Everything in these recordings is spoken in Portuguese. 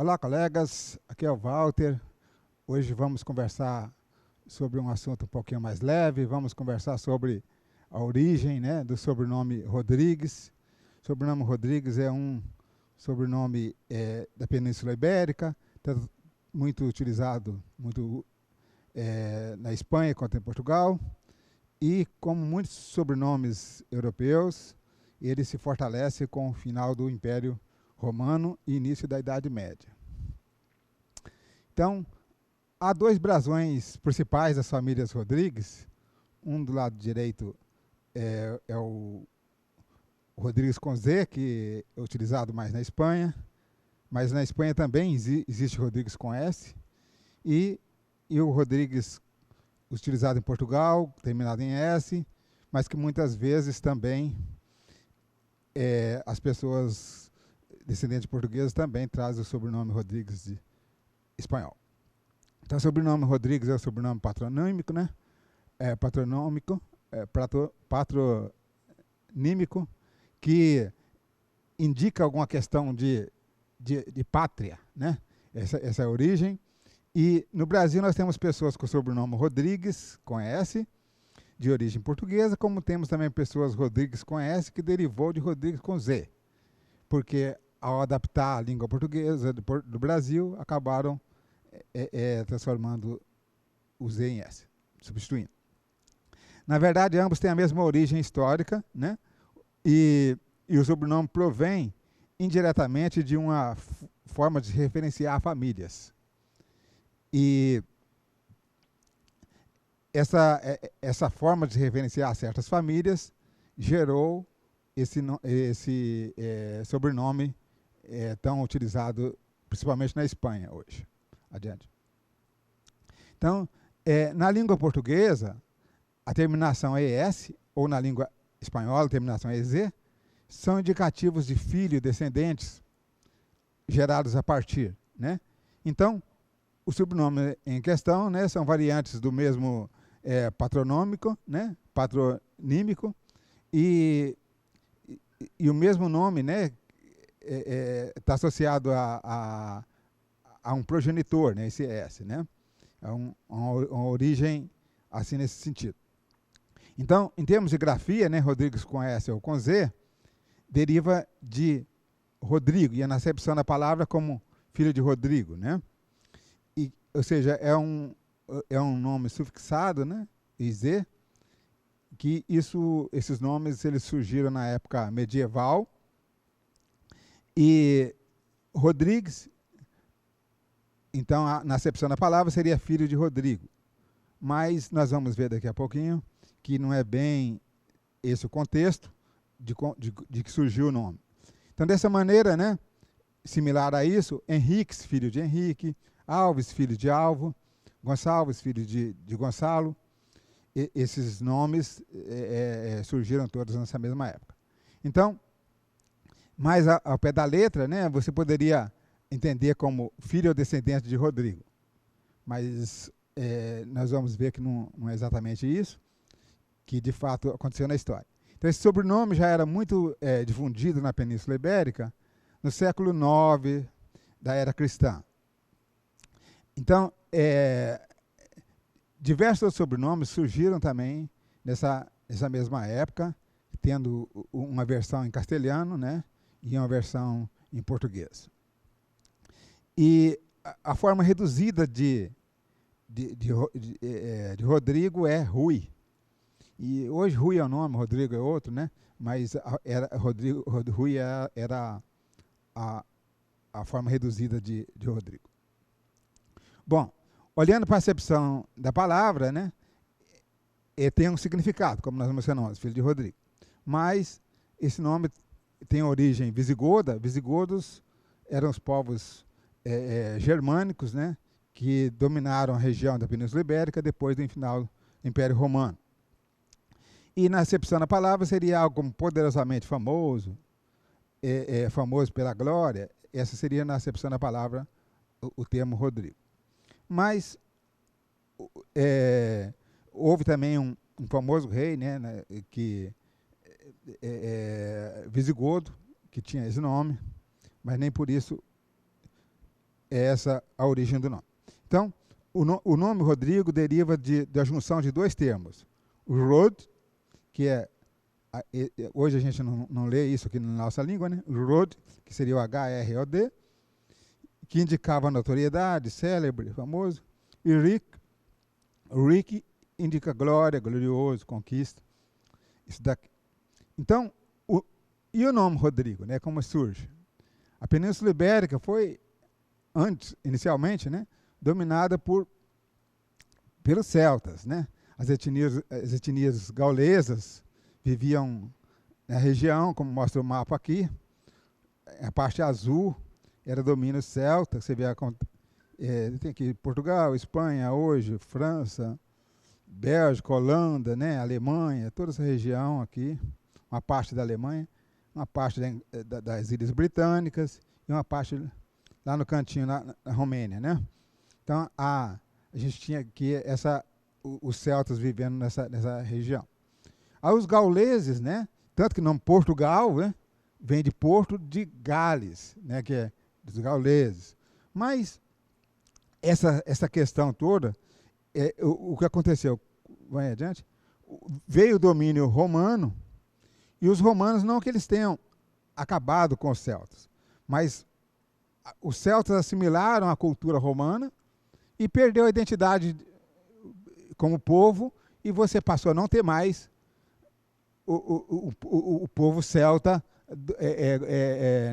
Olá, colegas. Aqui é o Walter. Hoje vamos conversar sobre um assunto um pouquinho mais leve. Vamos conversar sobre a origem, né, do sobrenome Rodrigues. O sobrenome Rodrigues é um sobrenome da Península Ibérica, tá muito utilizado na Espanha quanto em Portugal. E, como muitos sobrenomes europeus, ele se fortalece com o final do Império Romano e início da Idade Média. Então, há dois brasões principais das famílias Rodrigues. Um do lado direito é o Rodrigues com Z, que é utilizado mais na Espanha, mas na Espanha também existe Rodrigues com S, e o Rodrigues utilizado em Portugal, terminado em S, mas que muitas vezes também as pessoas descendentes portugueses também trazem o sobrenome Rodrigues de espanhol. Então, o sobrenome Rodrigues é o sobrenome patronímico, né? Patronímico, que indica alguma questão de pátria, né? Essa é a origem. E no Brasil nós temos pessoas com o sobrenome Rodrigues, com S, de origem portuguesa, como temos também pessoas Rodrigues com S, que derivou de Rodrigues com Z, porque ao adaptar a língua portuguesa do Brasil, acabaram transformando o Z em S, substituindo. Na verdade, ambos têm a mesma origem histórica, né? E o sobrenome provém indiretamente de uma forma de referenciar famílias. E essa forma de referenciar certas famílias gerou esse sobrenome tão utilizado principalmente na Espanha hoje. Adiante. Então, na língua portuguesa, a terminação ES, ou na língua espanhola, a terminação EZ, são indicativos de filho e descendentes gerados a partir, né? Então, o sobrenome em questão, né, são variantes do mesmo patronômico, né, patronímico, e o mesmo nome, né, está associado a um progenitor, né, esse S, né, a uma origem assim nesse sentido. Então, em termos de grafia, né, Rodrigues com S ou com Z, deriva de Rodrigo, e a acepção da palavra como filho de Rodrigo, né? Ou seja, é um nome sufixado, né, IZ, que esses nomes eles surgiram na época medieval. E Rodrigues, então, na acepção da palavra, seria filho de Rodrigo. Mas nós vamos ver daqui a pouquinho que não é bem esse o contexto de que surgiu o nome. Então, dessa maneira, né, similar a isso, Henriques, filho de Henrique, Alves, filho de Alvo, Gonçalves, filho de Gonçalo, esses nomes surgiram todos nessa mesma época. Então, mais ao pé da letra, né, você poderia entender como filho ou descendente de Rodrigo, mas nós vamos ver que não é exatamente isso, que de fato aconteceu na história. Então, esse sobrenome já era muito difundido na Península Ibérica no século IX da era cristã. Então, diversos sobrenomes surgiram também nessa mesma época, tendo uma versão em castelhano, né, e uma versão em português. E a forma reduzida de Rodrigo é Rui. E hoje Rui é o nome, Rodrigo é outro, né? Mas Rui era a forma reduzida de Rodrigo. Bom, olhando para a acepção da palavra, né, tem um significado, como nós mencionamos, filho de Rodrigo. Mas esse nome tem origem visigoda. Visigodos eram os povos germânicos, né, que dominaram a região da Península Ibérica depois do final do Império Romano. E na acepção da palavra seria algo como poderosamente famoso, famoso pela glória. Essa seria na acepção da palavra o termo Rodrigo. Mas houve também um famoso rei, né, que visigodo, que tinha esse nome, mas nem por isso é essa a origem do nome. Então, o nome Rodrigo deriva da junção de dois termos. O Rod, que hoje a gente não lê isso aqui na nossa língua, né? O Rod, que seria o H-R-O-D, que indicava notoriedade, célebre, famoso. E Rick indica glória, glorioso, conquista. Isso daqui. Então, e o nome Rodrigo, né? Como surge? A Península Ibérica foi, inicialmente, né, dominada pelos celtas, né? As etnias gaulesas viviam na região, como mostra o mapa aqui. A parte azul era domínio celta. Você vê tem aqui Portugal, Espanha, hoje, França, Bélgica, Holanda, né, Alemanha, toda essa região aqui, uma parte da Alemanha, uma parte das Ilhas Britânicas e uma parte lá no cantinho, na Romênia, né? Então, a gente tinha aqui os celtas vivendo nessa região. Aí os gauleses, né? Tanto que o nome Portugal, né, vem de Porto de Gales, né, que é dos gauleses. Mas essa questão toda, o que aconteceu, vai adiante, veio o domínio romano, e os romanos não que eles tenham acabado com os celtas, mas os celtas assimilaram a cultura romana e perdeu a identidade como povo, e você passou a não ter mais o povo celta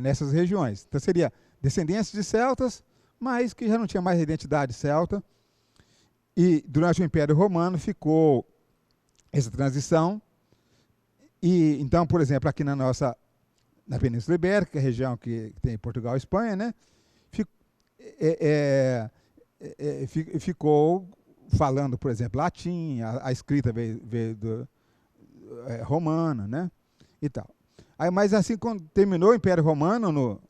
nessas regiões. Então seria descendentes de celtas, mas que já não tinha mais identidade celta. E durante o Império Romano ficou essa transição. E então, por exemplo, aqui na Península Ibérica, a região que tem Portugal e Espanha, né, ficou falando, por exemplo, latim, a escrita veio romana, né, e tal. Aí, mas assim, quando terminou o Império Romano,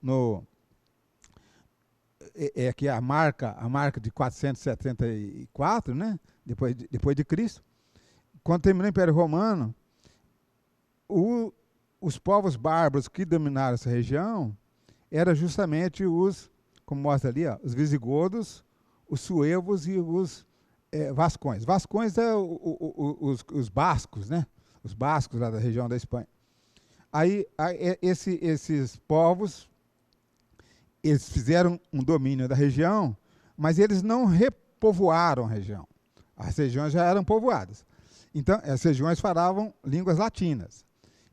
que é a marca de 474, né, depois de Cristo, quando terminou o Império Romano, os povos bárbaros que dominaram essa região eram justamente como mostra ali, os visigodos, os suevos e os vascões. Vascões é os bascos, né? Os bascos lá da região da Espanha. Aí esses povos, eles fizeram um domínio da região, mas eles não repovoaram a região. As regiões já eram povoadas. Então, as regiões falavam línguas latinas.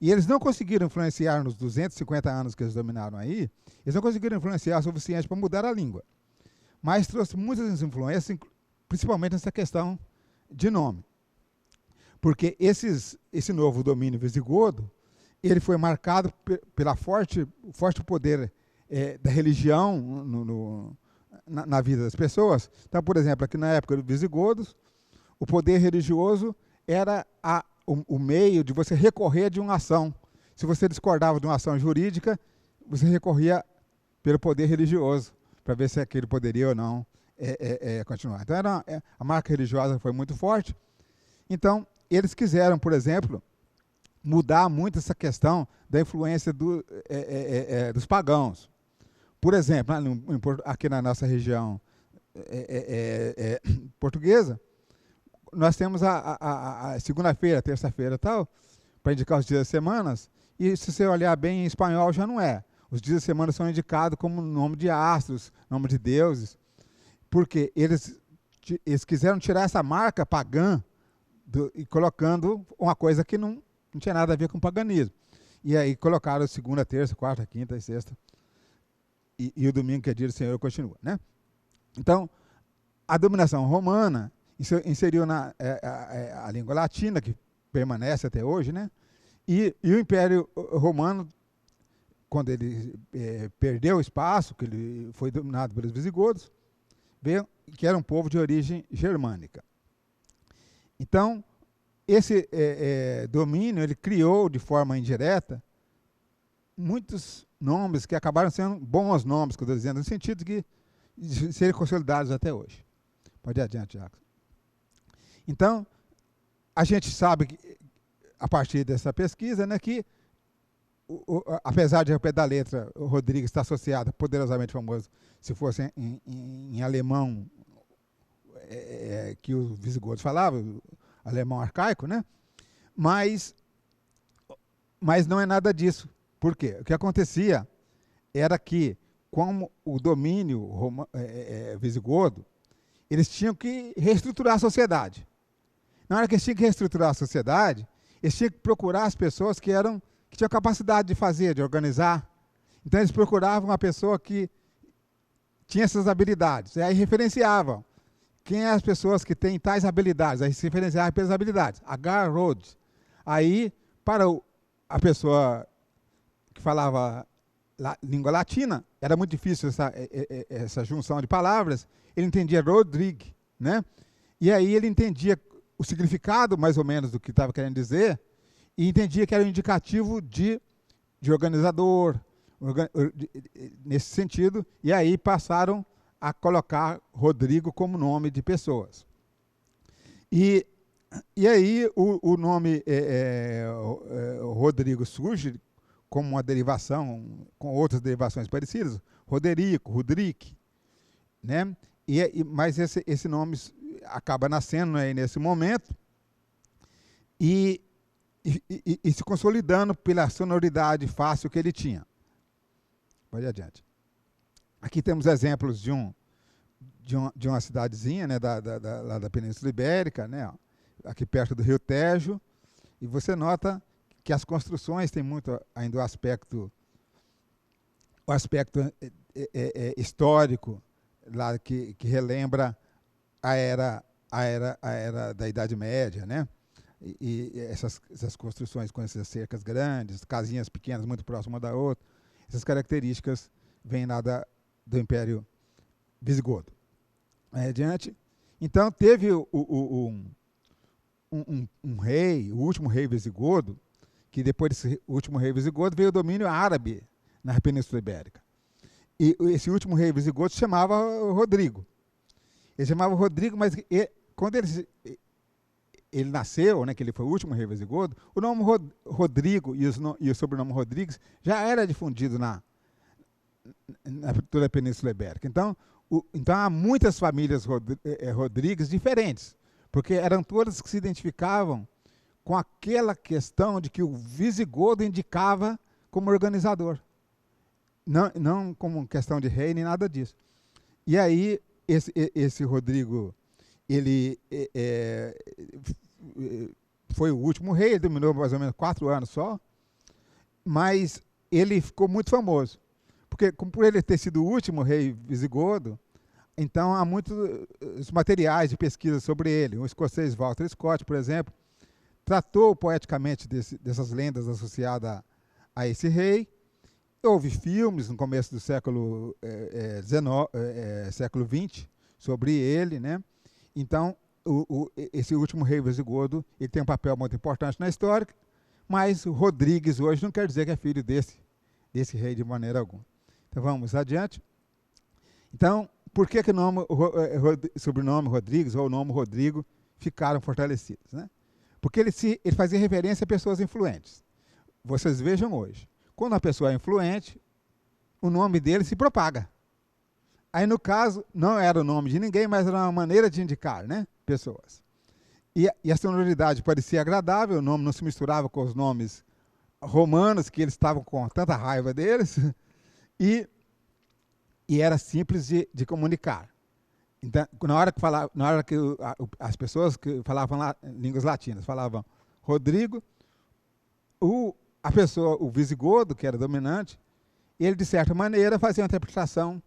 E eles não conseguiram influenciar nos 250 anos que eles dominaram aí, eles não conseguiram influenciar o suficiente para mudar a língua. Mas trouxe muitas influências, principalmente nessa questão de nome. Porque esse novo domínio visigodo, ele foi marcado pela forte poder da religião na vida das pessoas. Então, por exemplo, aqui na época dos visigodos, o poder religioso era o meio de você recorrer de uma ação. Se você discordava de uma ação jurídica, você recorria pelo poder religioso, para ver se aquele poderia ou não continuar. Então, a marca religiosa foi muito forte. Então, eles quiseram, por exemplo, mudar muito essa questão da influência dos pagãos. Por exemplo, aqui na nossa região portuguesa, nós temos a segunda-feira, terça-feira e tal, para indicar os dias das semanas, e se você olhar bem em espanhol já não é. Os dias da semana são indicados como nome de astros, nome de deuses, porque eles quiseram tirar essa marca pagã e colocando uma coisa que não tinha nada a ver com paganismo. E aí colocaram segunda, terça, quarta, quinta e sexta, e o domingo, que é dia do Senhor, continua, né? Então, a dominação romana inseriu a língua latina, que permanece até hoje, né? E o Império Romano, quando ele perdeu o espaço, que ele foi dominado pelos visigodos, veio que era um povo de origem germânica. Então, esse domínio, ele criou de forma indireta muitos nomes que acabaram sendo bons nomes, que eu estou dizendo, no sentido de serem consolidados até hoje. Pode ir adiante, Jacques. Então, a gente sabe, que, a partir dessa pesquisa, né, que apesar de, ao pé da letra, o Rodrigues estar associado, poderosamente famoso, se fosse em alemão, que os visigodos falavam, alemão arcaico, né? Mas não é nada disso. Por quê? O que acontecia era que, como o domínio visigodo, eles tinham que reestruturar a sociedade. Na hora que eles tinham que reestruturar a sociedade, eles tinham que procurar as pessoas que tinham capacidade de fazer, de organizar. Então, eles procuravam uma pessoa que tinha essas habilidades. E aí referenciavam quem é as pessoas que têm tais habilidades. Aí se referenciavam pelas habilidades. Agarrod. Aí, para a pessoa que falava língua latina, era muito difícil essa junção de palavras. Ele entendia Rodrigo, né? E aí ele entendia o significado, mais ou menos, do que estava querendo dizer, e entendia que era um indicativo de organizador, nesse sentido, e aí passaram a colocar Rodrigo como nome de pessoas. E aí o nome Rodrigo surge como uma derivação, com outras derivações parecidas, Roderico, Rodrigue, né? Mas esse nome acaba nascendo aí nesse momento e se consolidando pela sonoridade fácil que ele tinha. Pode ir adiante. Aqui temos exemplos de uma cidadezinha, né, lá da Península Ibérica, né, aqui perto do Rio Tejo, e você nota que as construções têm muito ainda o aspecto histórico, lá que relembra a era da Idade Média, né? E essas construções com essas cercas grandes, casinhas pequenas muito próximas uma da outra, essas características vêm lá do Império Visigodo. Aí adiante. Então, teve um rei, o último rei visigodo, que depois desse último rei visigodo veio o domínio árabe na Península Ibérica. E esse último rei visigodo se chamava Rodrigo. Ele chamava Rodrigo, mas quando ele nasceu, né, que ele foi o último rei visigodo, o nome Rodrigo e o sobrenome Rodrigues já era difundido na toda a Península Ibérica. Então há muitas famílias Rodrigues diferentes, porque eram todas que se identificavam com aquela questão de que o visigodo indicava como organizador. Não como questão de rei, nem nada disso. E aí, esse Rodrigo, ele foi o último rei, ele dominou mais ou menos 4 anos só, mas ele ficou muito famoso. Porque, por ele ter sido o último rei visigodo, então há muitos materiais de pesquisa sobre ele. O escocês Walter Scott, por exemplo, tratou poeticamente dessas lendas associadas a esse rei. Houve filmes no começo do século XX sobre ele, né? Então, esse último rei visigodo, ele tem um papel muito importante na história, mas o Rodrigues hoje não quer dizer que é filho desse rei de maneira alguma. Então, vamos adiante. Então, por que o sobrenome Rodrigues ou o nome Rodrigo ficaram fortalecidos, né? Porque ele fazia referência a pessoas influentes. Vocês vejam hoje. Quando uma pessoa é influente, o nome dele se propaga. Aí, no caso, não era o nome de ninguém, mas era uma maneira de indicar, né, pessoas. E a sonoridade parecia agradável, o nome não se misturava com os nomes romanos, que eles estavam com tanta raiva deles, e era simples de comunicar. Então, na hora que as pessoas que falavam línguas latinas falavam Rodrigo, o visigodo, que era dominante, ele, de certa maneira, fazia uma interpretação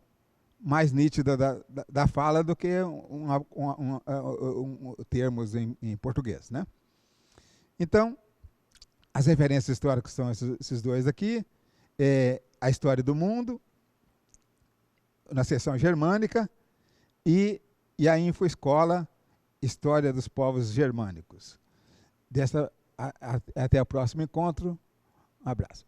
mais nítida da fala do que termos em português, né? Então, as referências históricas são esses dois aqui. A História do Mundo, na seção germânica, e a Infoescola, História dos Povos Germânicos. Até o próximo encontro. Um abraço.